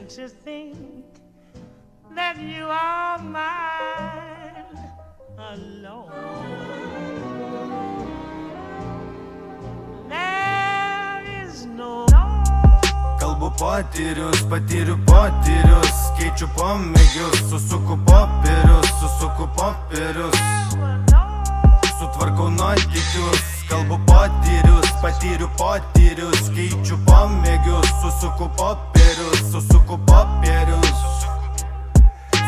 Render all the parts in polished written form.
to think that you are mine alone. There is no. Kalbu potyrius, patyriu potyrius, keičiu pomėgius, susuku popierius, sutvarkau nuotykius. Kalbu potyrius, patyriu potyrius, keičiu pomėgius, susuku popierius,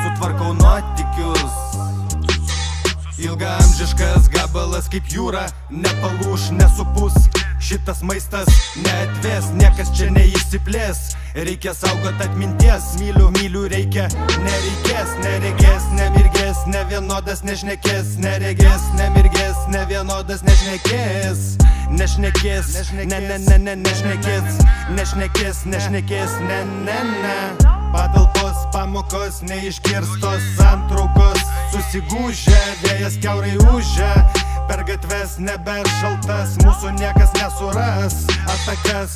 sutvarkau nuotykius. Ilgaamžiškas gabalas kaip jūra, nepalūš, nesupus. Šitas maistas neatvės, niekas čia neįsiplės. Reikia saugot atminties, myliu reikia, nereikės, neregės, nemirgės, nevienodas nešnekės, neregės, nemirgės, nevienodas nešnekės, nešnekės, ne. Patalpos, pamokos, neiškirstos santraukos, susigūžę, vėjas kiaurai ūžia. Per gatves neberšaltas, mūsų niekas nesuras. Atakas,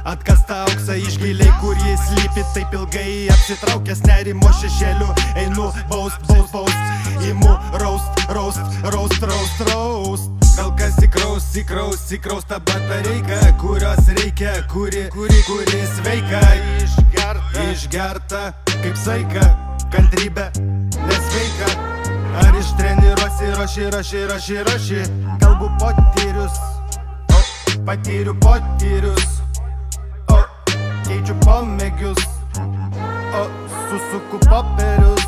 atkasta auksą iš giliai, kur jis slypi taip ilgai apsitraukęs nerimo šešėliu. Einu baust, imu roast. Gal kas įkraus tą batareiką, kurios reikia, kuri sveika. Išgerta kaip saika, kantrybė nesveika. Ar ištreniruosi, raši. Kalbu potyrius, patyriu potyrius, keičiu pomėgius, susuku popierius,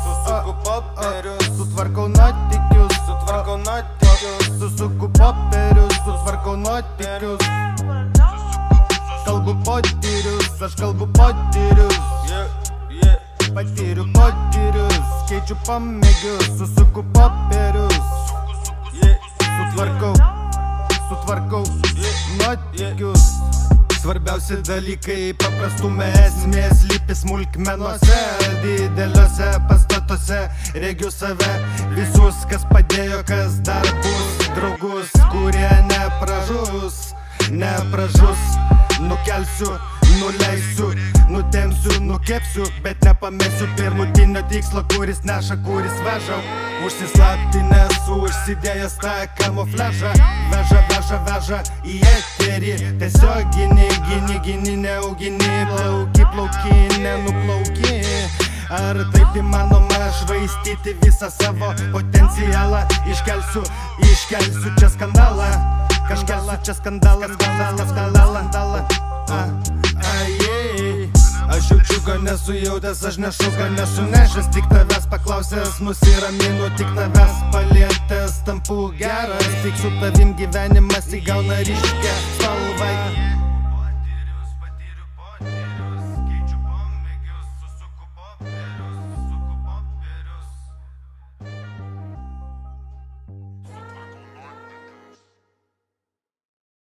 sutvarkau nuotykius, susuku popierius, sutvarkau nuotykius. Kalbu potyrius, aš kalbu potyrius, patyriu potyrius, keičiu pomėgius, susuku popierius, sutvarkau nuotykius. Svarbiausi dalykai paprastume esmės slypi smulkmenose. Dideliuose pastatuose regiu save, visus, kas padėjo, kas dar bus. Draugus, kurie nepražus. Nukelsiu, nuleisiu, nutempsiu, nukepsiu, bet nepamesiu pirmutinio tikslo, kuris neša, kuris veža. Užsislaptinęs, užsidėjęs tą kamufliažą, veža į eterį. Tiesiog gini, neaugini, plauki, nenuplauki. Ar taip įmanoma švaistyti visą savo potencialą? Iškelsiu čia skandalą. Kažkelsiu čia skandalą. Aš jaučiu, kad nesu jautęs, aš nešu, kad nesu nešęs. Tik tavęs paklausęs, nusiraminu, tik tavęs palietęs, tampu geras. Tik su tavim gyvenimas įgauna ryškę spalvą.